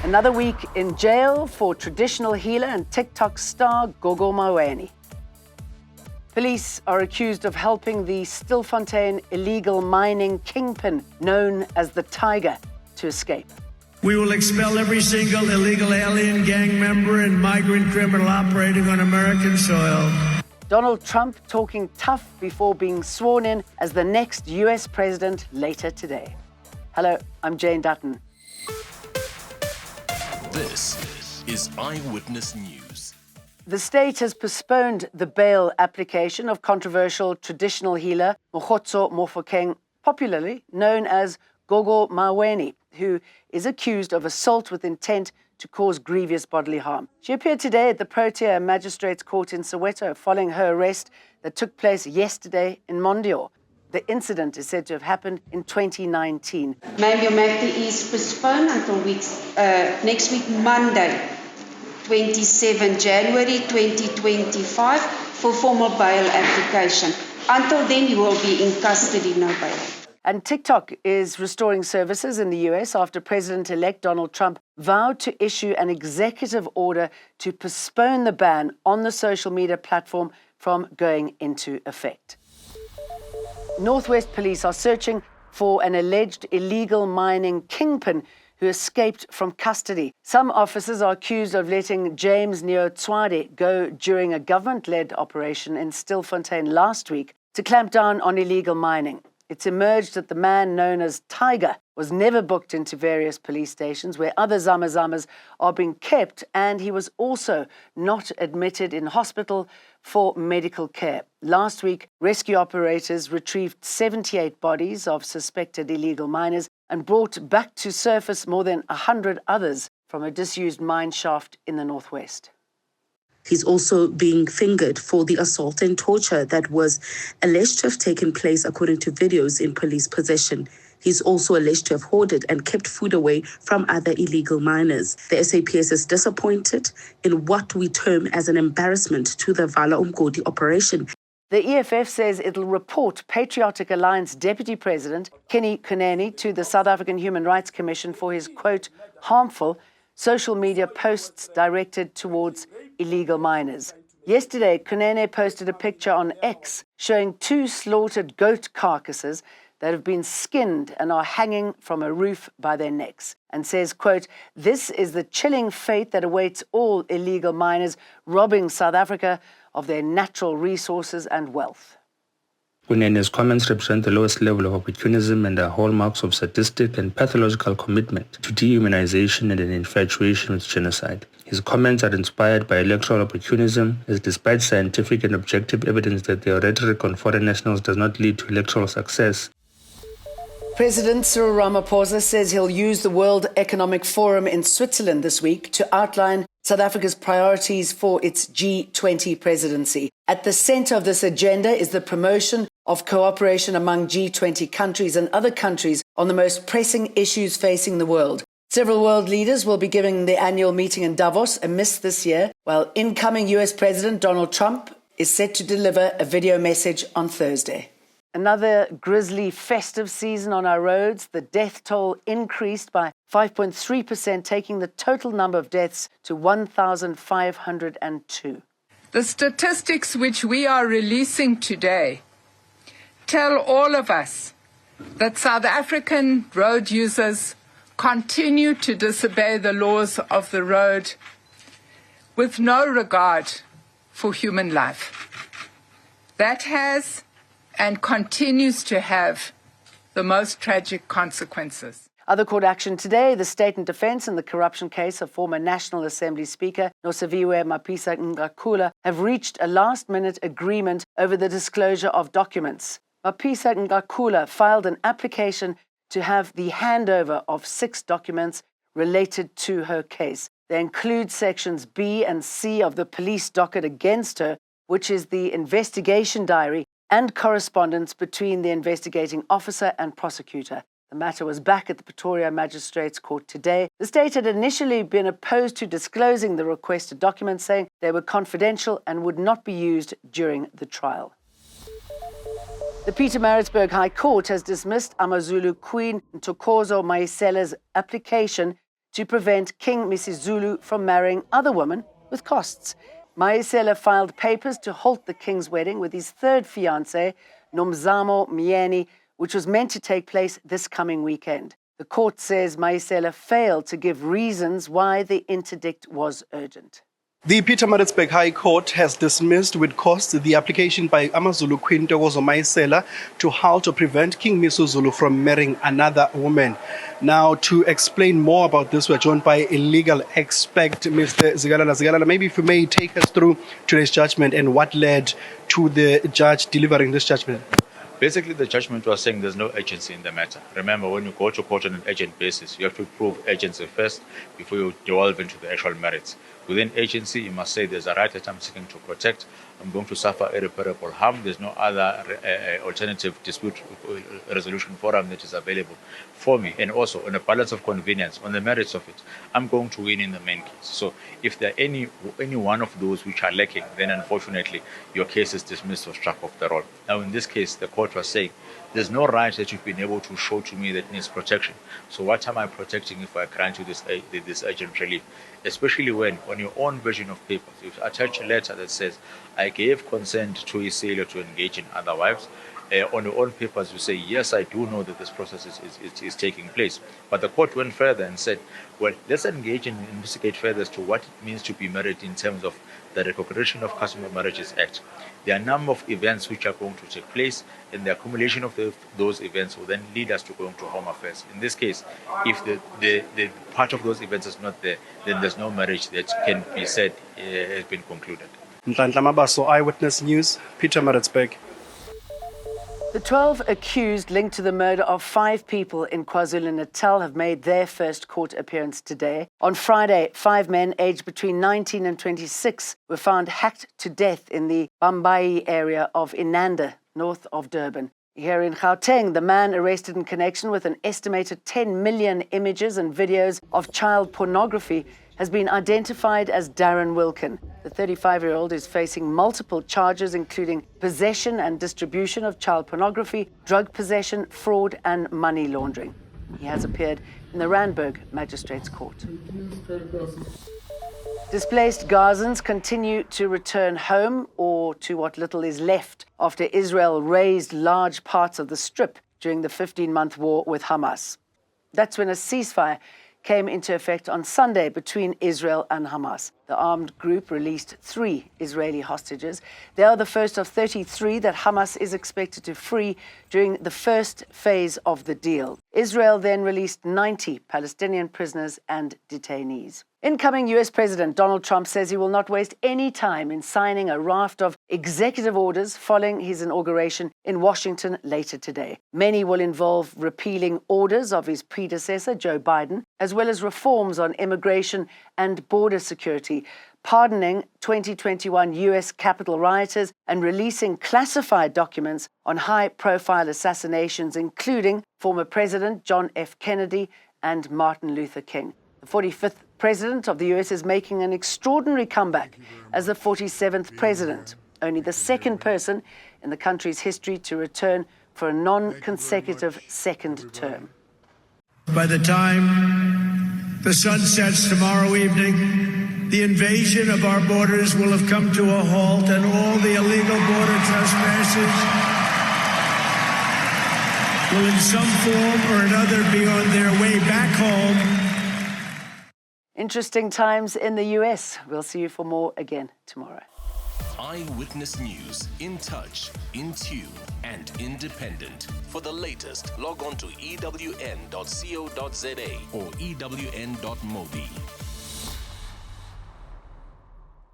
Another week in jail for traditional healer and TikTok star Gogo Maweni. Police are accused of helping the Stilfontein illegal mining kingpin, known as the Tiger, to escape. We will expel every single illegal alien gang member and migrant criminal operating on American soil. Donald Trump talking tough before being sworn in as the next US president later today. Hello, I'm Jane Dutton. This is Eyewitness News. The state has postponed the bail application of controversial traditional healer Mogotso Mofokeng, popularly known as Gogo Maweni, who is accused of assault with intent to cause grievous bodily harm. She appeared today at the Protea Magistrates Court in Soweto following her arrest that took place yesterday in Mondior. The incident is said to have happened in 2019. Ma'am, your matter is postponed until next week, Monday, 27 January 2025, for formal bail application. Until then, you will be in custody, no bail. And TikTok is restoring services in the US after President-elect Donald Trump vowed to issue an executive order to postpone the ban on the social media platform from going into effect. Northwest police are searching for an alleged illegal mining kingpin who escaped from custody. Some officers are accused of letting James Neo-Tswade go during a government-led operation in Stilfontein last week to clamp down on illegal mining. It's emerged that the man known as Tiger was never booked into various police stations where other zamazamas are being kept, and he was also not admitted in hospital for medical care. Last week, rescue operators retrieved 78 bodies of suspected illegal miners and brought back to surface more than 100 others from a disused mine shaft in the northwest. He's also being fingered for the assault and torture that was alleged to have taken place according to videos in police possession. He's also alleged to have hoarded and kept food away from other illegal miners. The SAPS is disappointed in what we term as an embarrassment to the Vala Umgodi operation. The EFF says it'll report Patriotic Alliance Deputy President Kenny Kunene to the South African Human Rights Commission for his, quote, harmful social media posts directed towards illegal miners. Yesterday, Kunene posted a picture on X showing 2 slaughtered goat carcasses that have been skinned and are hanging from a roof by their necks, and says, quote, this is the chilling fate that awaits all illegal miners robbing South Africa of their natural resources and wealth. Kunene's comments represent the lowest level of opportunism and are hallmarks of sadistic and pathological commitment to dehumanization and an infatuation with genocide. His comments are inspired by electoral opportunism, as despite scientific and objective evidence that their rhetoric on foreign nationals does not lead to electoral success. President Cyril Ramaphosa says he'll use the World Economic Forum in Switzerland this week to outline South Africa's priorities for its G20 presidency. At the center of this agenda is the promotion of cooperation among G20 countries and other countries on the most pressing issues facing the world. Several world leaders will be giving the annual meeting in Davos a miss this year, while incoming US President Donald Trump is set to deliver a video message on Thursday. Another grisly festive season on our roads. The death toll increased by 5.3%, taking the total number of deaths to 1,502. The statistics which we are releasing today tell all of us that South African road users continue to disobey the laws of the road with no regard for human life. That has and continues to have the most tragic consequences. Other court action today, the state and defense in the corruption case of former National Assembly Speaker Nosiviwe Mapisa-Nqakula have reached a last-minute agreement over the disclosure of documents. Mapisa-Nqakula filed an application to have the handover of 6 documents related to her case. They include sections B and C of the police docket against her, which is the investigation diary and correspondence between the investigating officer and prosecutor. The matter was back at the Pretoria Magistrates Court today. The state had initially been opposed to disclosing the requested documents, saying they were confidential and would not be used during the trial. The Pietermaritzburg High Court has dismissed Amazulu Queen Gogo Maweni's application to prevent King Misuzulu from marrying other women with costs. Maweni filed papers to halt the king's wedding with his third fiancée, Gogo Maweni, which was meant to take place this coming weekend. The court says Maweni failed to give reasons why the interdict was urgent. The Pietermaritzburg High Court has dismissed with costs the application by Amazulu Queen Gogo Maweni to halt or prevent King Misuzulu from marrying another woman. Now, to explain more about this, we're joined by a legal expert, Mr. Zigalala. Zigalala, maybe if you may take us through today's judgment and what led to the judge delivering this judgment. Basically, the judgment was saying there's no agency in the matter. Remember, when you go to court on an agent basis, you have to prove agency first before you delve into the actual merits. Within agency, you must say there's a right that I'm seeking to protect. I'm going to suffer irreparable harm. There's no other alternative dispute resolution forum that is available for me. And also, on a balance of convenience, on the merits of it, I'm going to win in the main case. So if there are any one of those which are lacking, then unfortunately, your case is dismissed or struck off the roll. Now, in this case, the court was saying, there's no right that you've been able to show to me that needs protection. So what am I protecting if I grant you this urgent relief? Especially when, on your own version of papers, you attach a letter that says, I gave consent to a sailor to engage in other wives. On your own papers, you say, yes, I do know that this process is taking place. But the court went further and said, well, let's engage and investigate further as to what it means to be married in terms of the Recognition of Customary Marriages Act. There are a number of events which are going to take place, and the accumulation of those events will then lead us to going to Home Affairs. In this case, if the part of those events is not there, then there's no marriage that can be said has been concluded. Eyewitness News, Pietermaritzburg. The 12 accused linked to the murder of 5 people in KwaZulu-Natal have made their first court appearance today. On Friday, 5 men aged between 19 and 26 were found hacked to death in the Bambai area of Inanda, north of Durban. Here in Gauteng, the man arrested in connection with an estimated 10 million images and videos of child pornography has been identified as Darren Wilkin. The 35-year-old is facing multiple charges, including possession and distribution of child pornography, drug possession, fraud, and money laundering. He has appeared in the Randburg Magistrates Court. Displaced Gazans continue to return home, or to what little is left, after Israel razed large parts of the Strip during the 15-month war with Hamas. That's when a ceasefire came into effect on Sunday between Israel and Hamas. The armed group released 3 Israeli hostages. They are the first of 33 that Hamas is expected to free during the first phase of the deal. Israel then released 90 Palestinian prisoners and detainees. Incoming US President Donald Trump says he will not waste any time in signing a raft of executive orders following his inauguration in Washington later today. Many will involve repealing orders of his predecessor, Joe Biden, as well as reforms on immigration and border security, pardoning 2021 US Capitol rioters and releasing classified documents on high-profile assassinations, including former President John F. Kennedy and Martin Luther King. The 45th President of the US is making an extraordinary comeback as the 47th President, only the second person in the country's history to return for a non-consecutive second term. By the time the sun sets tomorrow evening, the invasion of our borders will have come to a halt, and all the illegal border trespassers will in some form or another be on their way back home. Interesting times in the US. We'll see you for more again tomorrow. Eyewitness News, in touch, in tune, and independent. For the latest, log on to ewn.co.za or ewn.mobi.